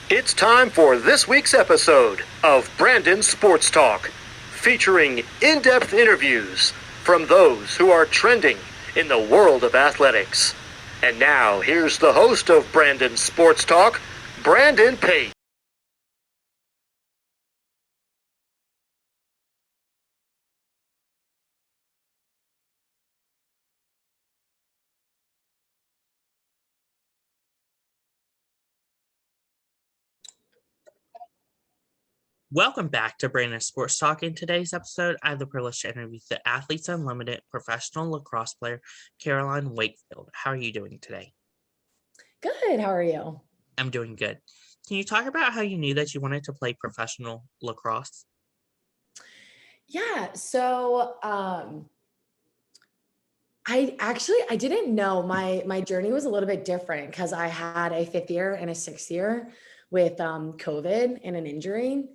It's time for this week's episode of Brandon Sports Talk, featuring in-depth interviews from those who are trending in the world of athletics. And now, here's the host of Brandon Sports Talk, Brandon Pate. Welcome back to Brandon Sports Talk. In today's episode, I have the privilege to interview the Athltes Unlimited professional lacrosse player, Caroline Wakefield. How are you doing today? Good. How are you? I'm doing good. Can you talk about how you knew that you wanted to play professional lacrosse? Yeah. So I didn't know my journey was a little bit different because I had a fifth year and a sixth year with COVID and an injury.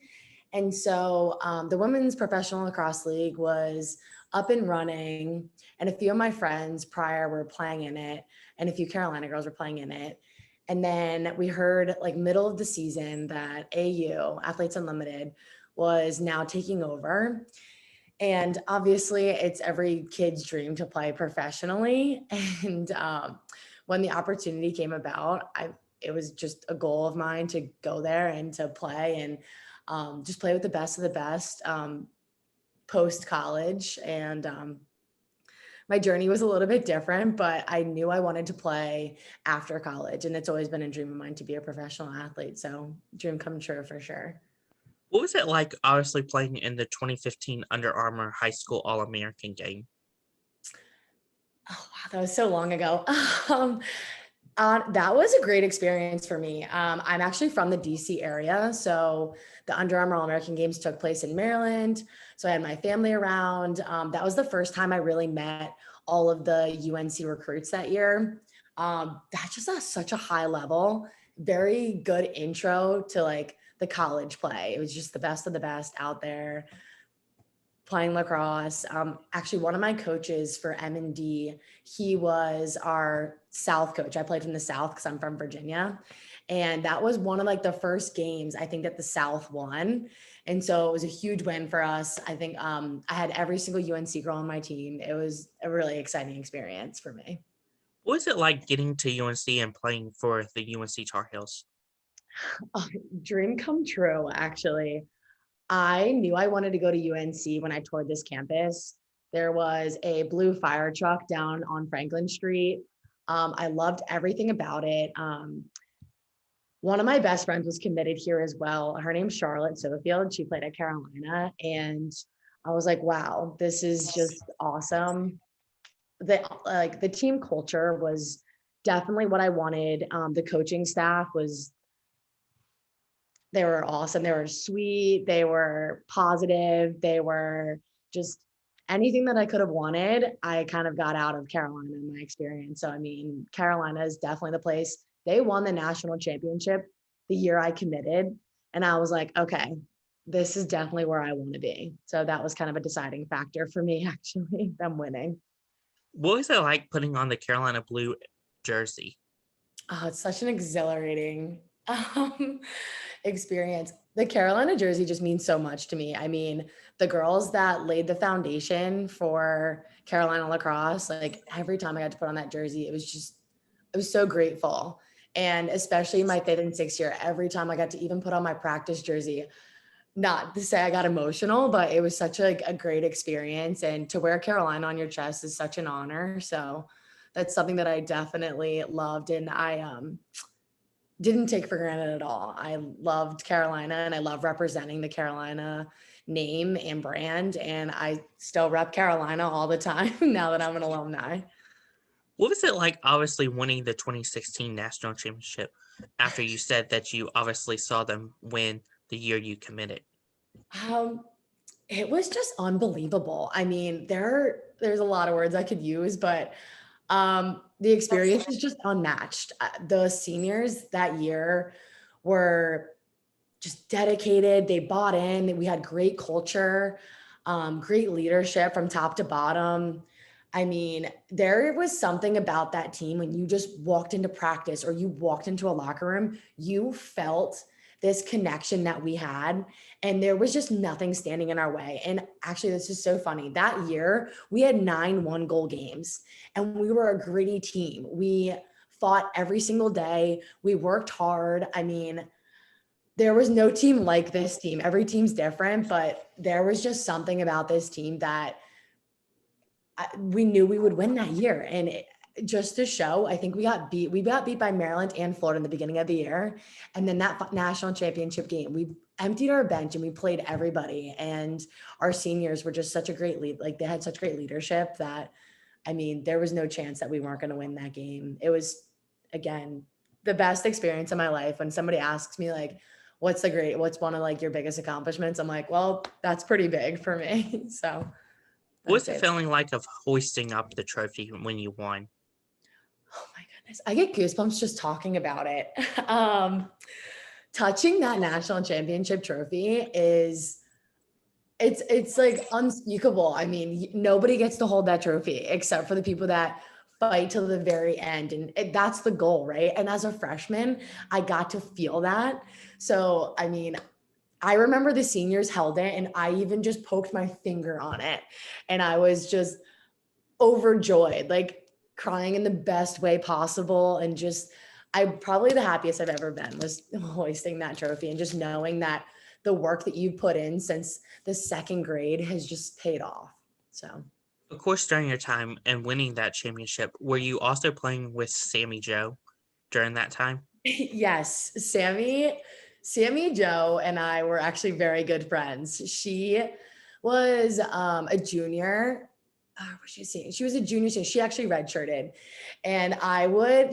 And so the Women's Professional Lacrosse League was up and running, and a few of my friends prior were playing in it, and a few Carolina girls were playing in it. And then we heard like middle of the season that AU, Athltes Unlimited, was now taking over. And obviously, it's every kid's dream to play professionally. And when the opportunity came about, it was just a goal of mine to go there and to play and just play with the best of the best post college. And my journey was a little bit different, but I knew I wanted to play after college. And it's always been a dream of mine to be a professional athlete. So, dream come true for sure. What was it like, obviously, playing in the 2015 Under Armour High School All-American game? Oh, wow, that was so long ago. Um, that was a great experience for me. I'm actually from the DC area. So the Under Armour All-American Games took place in Maryland. So I had my family around. That was the first time I really met all of the UNC recruits that year. That just at such a high level, very good intro to like the college play. It was just the best of the best out there playing lacrosse. Actually, one of my coaches for M&D, he was our South coach. I played from the South because I'm from Virginia. And that was one of like the first games I think that the South won. And so it was a huge win for us. I think I had every single UNC girl on my team. It was a really exciting experience for me. What was it like getting to UNC and playing for the UNC Tar Heels? Oh, dream come true, actually. I knew I wanted to go to UNC when I toured this campus. There was a blue fire truck down on Franklin Street. I loved everything about it. One of my best friends was committed here as well. Her name's Charlotte Sofield. She played at Carolina. And I was like, wow, this is just awesome. The team culture was definitely what I wanted. The coaching staff was they were awesome. They were sweet. They were positive. They were just anything that I could have wanted. I kind of got out of Carolina in my experience. So, I mean, Carolina is definitely the place. They won the national championship the year I committed. And I was like, okay, this is definitely where I want to be. So that was kind of a deciding factor for me, actually, them winning. What was it like putting on the Carolina blue jersey? Oh, it's such an exhilarating um, experience. The Carolina jersey just means so much to me. I mean, the girls that laid the foundation for Carolina lacrosse, like every time I got to put on that jersey, it was so grateful. And especially my fifth and sixth year, every time I got to even put on my practice jersey, not to say I got emotional, but it was such a great experience. And to wear Carolina on your chest is such an honor. So that's something that I definitely loved. And I didn't take for granted at all. I loved Carolina and I love representing the Carolina name and brand. And I still rep Carolina all the time now that I'm an alumni. What was it like, obviously, winning the 2016 national championship after you said that you obviously saw them win the year you committed? Um, it was just unbelievable. I mean, there's a lot of words I could use, but the experience is just unmatched. The seniors that year were just dedicated. They bought in. We had great culture, great leadership from top to bottom. I mean, there was something about that team when you just walked into practice or you walked into a locker room, you felt this connection that we had, and there was just nothing standing in our way. And actually, this is so funny. That year, we had 9 1-goal games, and we were a gritty team. We fought every single day. We worked hard. I mean, there was no team like this team. Every team's different, but there was just something about this team that we knew we would win that year. And just to show, I think we got beat by Maryland and Florida in the beginning of the year. And then that national championship game, we emptied our bench and we played everybody. And our seniors were just such a great lead. Like, they had such great leadership that, I mean, there was no chance that we weren't going to win that game. It was, again, the best experience of my life. When somebody asks me, like, what's one of like your biggest accomplishments? I'm like, well, that's pretty big for me. So What's the feeling like of hoisting up the trophy when you won? Oh my goodness. I get goosebumps just talking about it. Touching that national championship trophy it's like unspeakable. I mean, nobody gets to hold that trophy except for the people that fight till the very end. And that's the goal, right? And as a freshman, I got to feel that. So, I mean, I remember the seniors held it, and I even just poked my finger on it. And I was just overjoyed, like crying in the best way possible. And just, I'm probably the happiest I've ever been was hoisting that trophy, and just knowing that the work that you put in since the second grade has just paid off. So, of course, during your time and winning that championship, were you also playing with Sammy Jo during that time? yes, Sammy Jo and I were actually very good friends. She was a junior. What was she saying? She was a junior. So she actually redshirted, and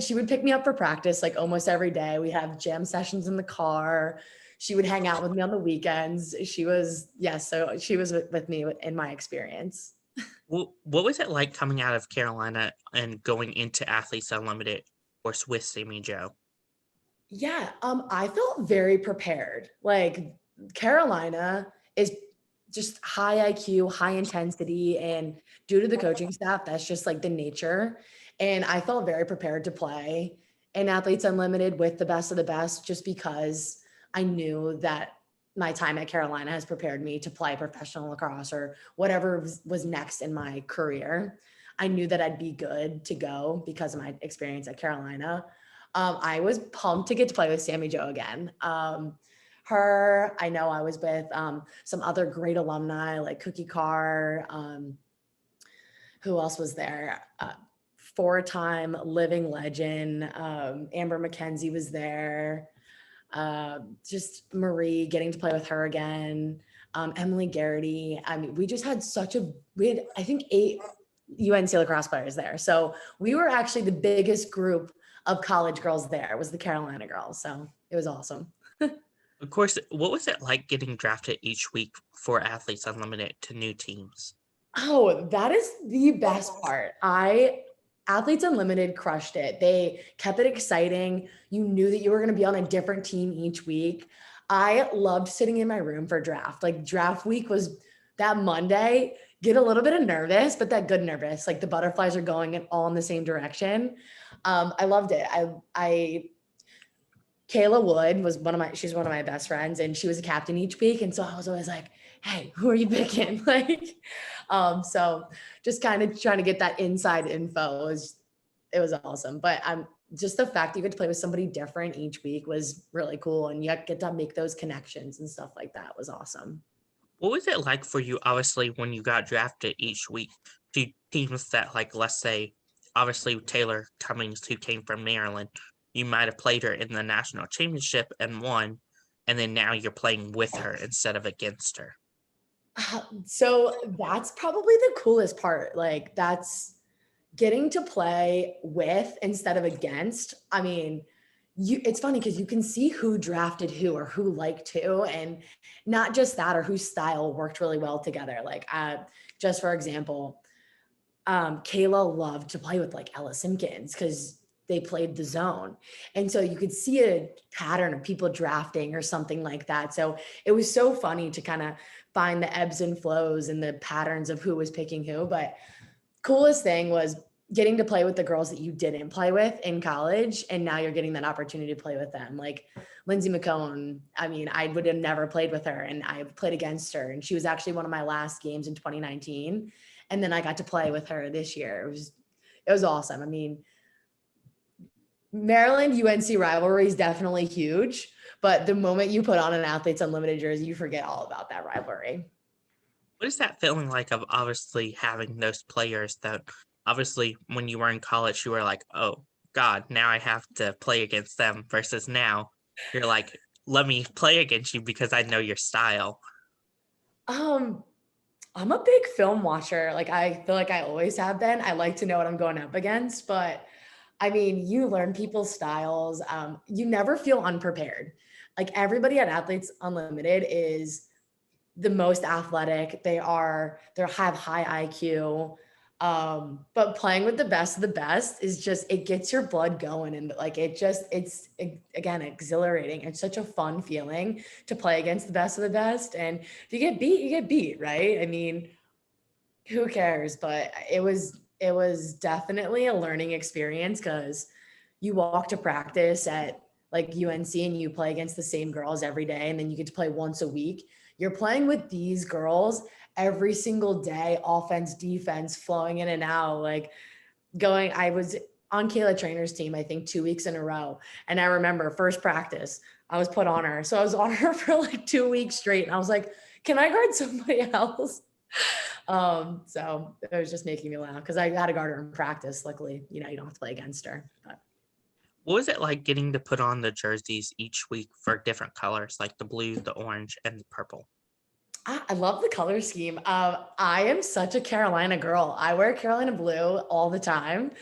she would pick me up for practice like almost every day. We have jam sessions in the car. She would hang out with me on the weekends. So she was with me in my experience. What was it like coming out of Carolina and going into Athletes Unlimited, of course, with Sammy Jo? Yeah, I felt very prepared. Like, Carolina is just high IQ, high intensity, and due to the coaching staff, that's just like the nature. And I felt very prepared to play in Athletes Unlimited with the best of the best, just because I knew that my time at Carolina has prepared me to play professional lacrosse or whatever was next in my career. I knew that I'd be good to go because of my experience at Carolina. I was pumped to get to play with Sammy Jo again. I know I was with some other great alumni like Cookie Carr. Who else was there? 4-time living legend. Amber McKenzie was there. Just Marie, getting to play with her again. Emily Garrity. I mean, we just had I think 8 UNC Lacrosse players there. So we were actually the biggest group of college girls there, was the Carolina girls. So it was awesome. Of course, what was it like getting drafted each week for Athletes Unlimited to new teams? Oh, that is the best part. Athletes Unlimited crushed it. They kept it exciting. You knew that you were going to be on a different team each week. I loved sitting in my room for draft. Like, draft week was that Monday, get a little bit of nervous, but that good nervous, like the butterflies are going all in the same direction. I loved it. Kayla Wood was she's one of my best friends, and she was a captain each week. And so I was always like, hey, who are you picking? Like, so just kind of trying to get that inside info it was awesome. But just the fact that you get to play with somebody different each week was really cool. And you get to make those connections and stuff like that was awesome. What was it like for you, obviously, when you got drafted each week to teams that, like, let's say, obviously, Taylor Cummings, who came from Maryland, you might have played her in the national championship and won, and then now you're playing with her instead of against her? So that's probably the coolest part. Like, that's getting to play with instead of against. I mean, it's funny because you can see who drafted who or who liked who, and not just that, or whose style worked really well together. Like, just for example, Kayla loved to play with like Ella Simpkins because they played the zone. And so you could see a pattern of people drafting or something like that. So it was so funny to kind of find the ebbs and flows and the patterns of who was picking who. But coolest thing was getting to play with the girls that you didn't play with in college, and now you're getting that opportunity to play with them. Like Lindsay McCone, I mean, I would have never played with her, and I played against her, and she was actually one of my last games in 2019. And then I got to play with her this year. It was awesome. I mean, Maryland UNC rivalry is definitely huge, but the moment you put on an Athltes Unlimited jersey, you forget all about that rivalry. What is that feeling like of obviously having those players that obviously when you were in college, you were like, oh God, now I have to play against them versus now you're like, let me play against you because I know your style. I'm a big film watcher. Like I feel like I always have been. I like to know what I'm going up against, but I mean, you learn people's styles. You never feel unprepared. Like everybody at Athltes Unlimited is the most athletic. They have high IQ. But playing with the best of the best is just, it gets your blood going. And like, again, exhilarating. It's such a fun feeling to play against the best of the best. And if you get beat, right? I mean, who cares? But it was definitely a learning experience because you walk to practice at like UNC and you play against the same girls every day, and then you get to play once a week. You're playing with these girls every single day, offense, defense, flowing in and out. I was on Kayla Trainer's team, I think 2 weeks in a row. And I remember first practice, I was put on her. So I was on her for like 2 weeks straight. And I was like, can I guard somebody else? So it was just making me laugh because I got to guard her in practice. Luckily, you don't have to play against her. But What was it like getting to put on the jerseys each week for different colors, like the blue, the orange, and the purple? I love the color scheme. I am such a Carolina girl. I wear Carolina blue all the time.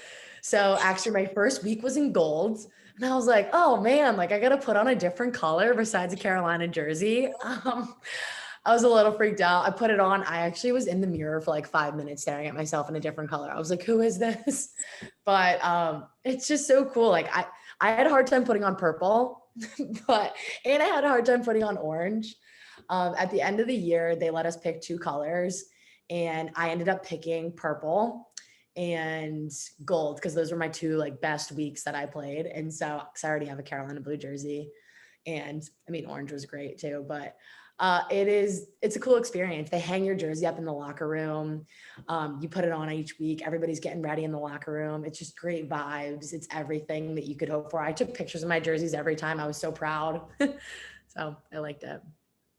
So actually my first week was in gold. And I was like, oh man, like I got to put on a different color besides a Carolina jersey. I was a little freaked out. I put it on. I actually was in the mirror for like 5 minutes staring at myself in a different color. I was like, who is this? But it's just so cool. Like I had a hard time putting on purple, and I had a hard time putting on orange. At the end of the year, they let us pick 2 colors, and I ended up picking purple and gold because those were my 2 like best weeks that I played. And so, because I already have a Carolina blue jersey, and I mean orange was great too, but it's a cool experience. They hang your jersey up in the locker room. You put it on each week. Everybody's getting ready in the locker room. It's just great vibes. It's everything that you could hope for. I took pictures of my jerseys every time. I was so proud. So I liked it.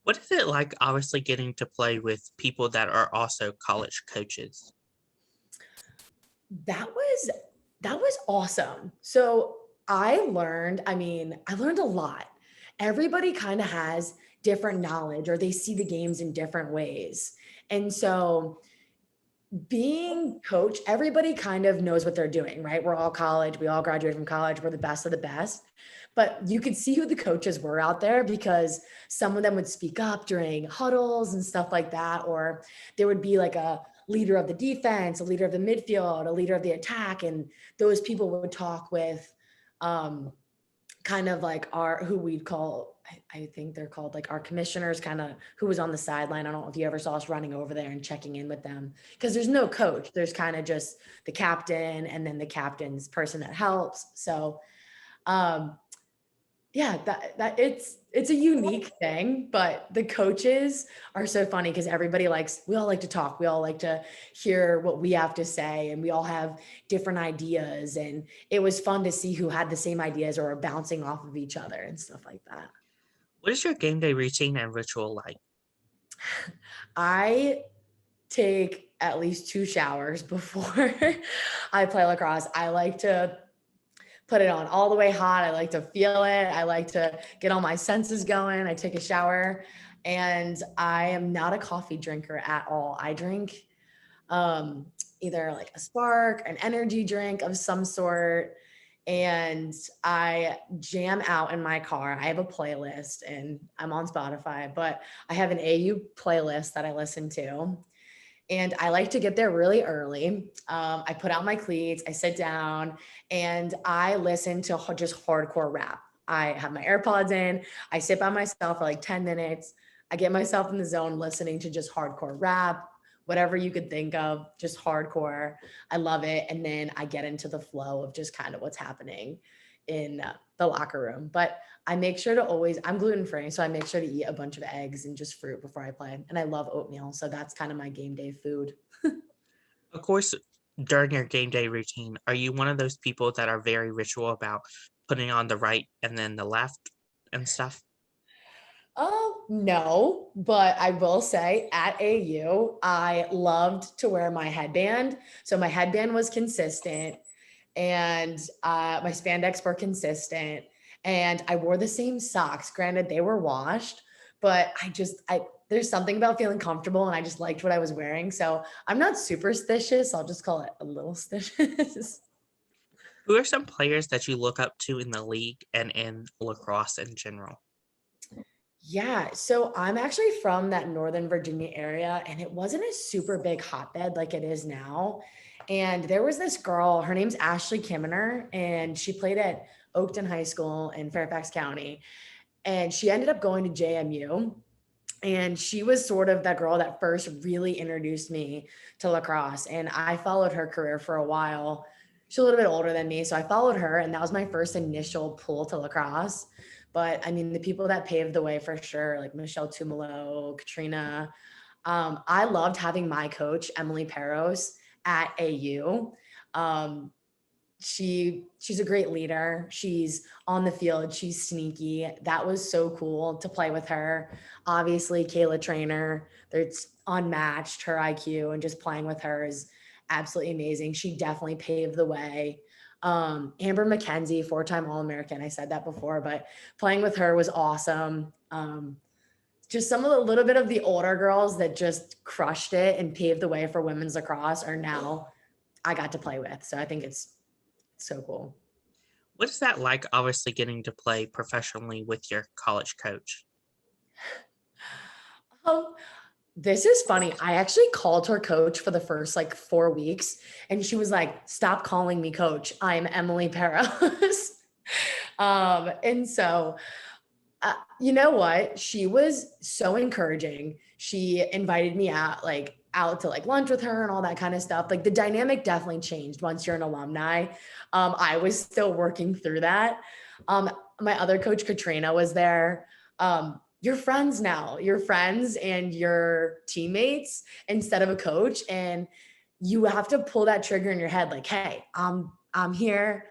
What is it like, obviously, getting to play with people that are also college coaches? That was awesome. So I learned a lot. Everybody kind of has different knowledge, or they see the games in different ways. And so being coach, everybody kind of knows what they're doing, right? We're all college. We all graduated from college. We're the best of the best. But you could see who the coaches were out there because some of them would speak up during huddles and stuff like that. Or there would be like a leader of the defense, a leader of the midfield, a leader of the attack. And those people would talk with kind of like who we'd call, I think they're called like our commissioners, kind of who was on the sideline. I don't know if you ever saw us running over there and checking in with them because there's no coach. There's kind of just the captain and then the captain's person that helps. So yeah, that it's a unique thing, but the coaches are so funny because we all like to talk. We all like to hear what we have to say, and we all have different ideas. And it was fun to see who had the same ideas or are bouncing off of each other and stuff like that. What is your game day routine and ritual like? I take at least 2 showers before I play lacrosse. I like to put it on all the way hot. I like to feel it. I like to get all my senses going. I take a shower, and I am not a coffee drinker at all. I drink either like a Spark, an energy drink of some sort, and I jam out in my car. I have a playlist, and I'm on Spotify, but I have an AU playlist that I listen to. And I like to get there really early. I put out my cleats, I sit down, and I listen to just hardcore rap. I have my AirPods in, I sit by myself for like 10 minutes. I get myself in the zone listening to just hardcore rap whatever you could think of, just hardcore. I love it. And then I get into the flow of just kind of what's happening in the locker room. But I make sure to always, I'm gluten free, so I make sure to eat a bunch of eggs and just fruit before I play. And I love oatmeal. So that's kind of my game day food. Of course, during your game day routine, are you one of those people that are very ritual about putting on the right and then the left and stuff? Oh, no, but I will say at AU, I loved to wear my headband. So my headband was consistent and my spandex were consistent and I wore the same socks. Granted, they were washed, but there's something about feeling comfortable and I just liked what I was wearing. So I'm not superstitious. I'll just call it a little stitious. Who are some players that you look up to in the league and in lacrosse in general? Yeah, so I'm actually from that Northern Virginia area, and it wasn't a super big hotbed like it is now. And there was this girl, her name's Ashley Kimmener, and she played at Oakton High School in Fairfax County. And she ended up going to JMU. And she was sort of that girl that first really introduced me to lacrosse. And I followed her career for a while. She's a little bit older than me. So I followed her, and that was my first initial pull to lacrosse. But I mean, the people that paved the way for sure, like Michelle Tumalo, Katrina. I loved having my coach, Emily Peros, at AU. Um, she's a great leader. She's on the field. She's sneaky. That was so cool to play with her. Obviously, Kayla Trainer, there's unmatched. Her IQ and just playing with her is absolutely amazing. She definitely paved the way. Amber McKenzie, 4-time All-American. I said that before, but playing with her was awesome. Just some of the little bit of the older girls that just crushed it and paved the way for women's lacrosse are now I got to play with. So I think it's so cool. What is that like, obviously, getting to play professionally with your college coach? Um, this is funny. I actually called her coach for the first like 4 weeks, and she was like, "Stop calling me coach. I'm Emily Peros." And so, you know what? She was so encouraging. She invited me out to like lunch with her and all that kind of stuff. Like the dynamic definitely changed once you're an alumni. I was still working through that. My other coach, Katrina, was there. You're friends now. You're friends and your teammates instead of a coach. And you have to pull that trigger in your head, like, hey, I'm here.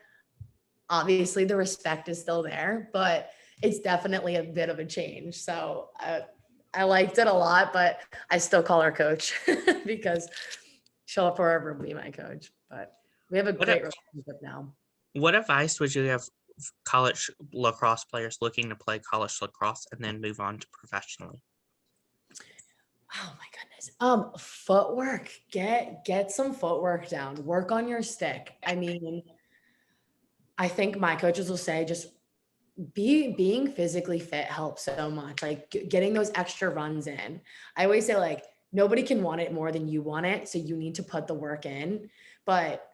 Obviously, the respect is still there, but it's definitely a bit of a change. So I liked it a lot, but I still call her coach because she'll forever be my coach. But we have a great relationship now. What advice would you give college lacrosse players looking to play college lacrosse and then move on to professionally? Oh my goodness. Footwork. Get some footwork down. Work on your stick. I mean, I think my coaches will say just being physically fit helps so much. Like getting those extra runs in. I always say like nobody can want it more than you want it, so you need to put the work in. But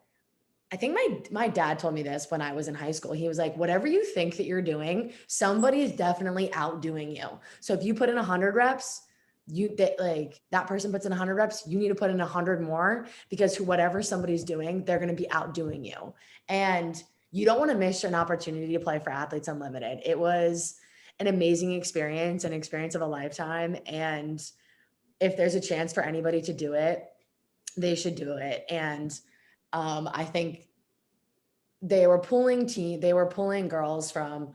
I think my dad told me this when I was in high school. He was like, whatever you think that you're doing, somebody is definitely outdoing you. So if you put in 100 reps, that person puts in 100 reps, you need to put in 100 more because whatever somebody's doing, they're going to be outdoing you. And you don't want to miss an opportunity to play for Athltes Unlimited. It was an amazing experience, an experience of a lifetime. And if there's a chance for anybody to do it, they should do it. And I think they were pulling girls from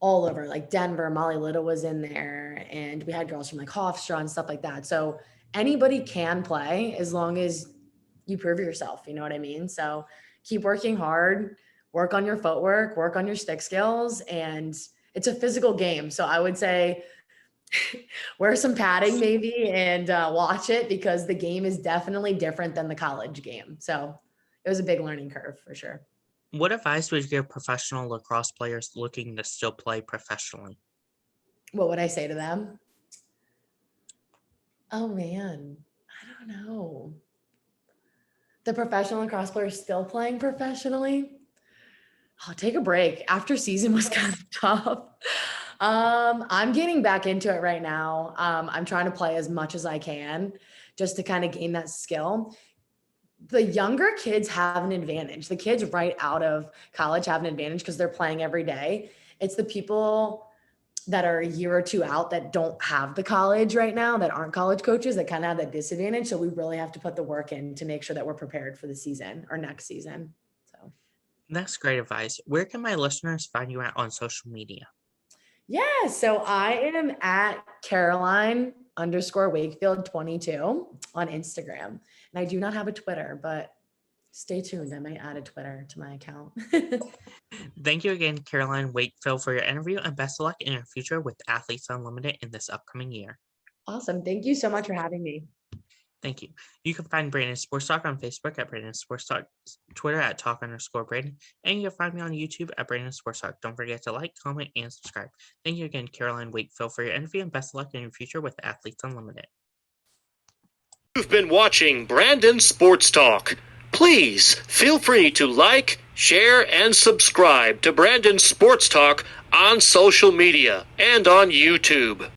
all over, like Denver. Molly Little was in there, and we had girls from like Hofstra and stuff like that. So anybody can play as long as you prove yourself. You know what I mean? So keep working hard, work on your footwork, work on your stick skills, and it's a physical game. So I would say wear some padding maybe and watch it because the game is definitely different than the college game. So it was a big learning curve for sure. What advice would you give professional lacrosse players looking to still play professionally? What would I say to them? Oh man, I don't know. The professional lacrosse players still playing professionally? I'll take a break. After season was kind of tough. I'm getting back into it right now. I'm trying to play as much as I can just to kind of gain that skill. The younger kids have an advantage. The kids right out of college have an advantage because they're playing every day. It's the people that are a year or two out that don't have the college right now, that aren't college coaches, that kind of have that disadvantage. So we really have to put the work in to make sure that we're prepared for the season or next season. So that's great advice. Where can my listeners find you at on social media? yeah, so I am at Caroline_Wakefield 22 on Instagram. And I do not have a Twitter, but stay tuned. I might add a Twitter to my account. Thank you again, Caroline Wakefield, for your interview, and best of luck in your future with Athltes Unlimited in this upcoming year. Awesome. Thank you so much for having me. Thank you. You can find Brandon Sports Talk on Facebook at Brandon Sports Talk, Twitter at Talk_Brandon, and you can find me on YouTube at Brandon Sports Talk. Don't forget to like, comment, and subscribe. Thank you again, Caroline Wakefield, for your interview, and best of luck in your future with Athltes Unlimited. You've been watching Brandon Sports Talk. Please feel free to like, share, and subscribe to Brandon Sports Talk on social media and on YouTube.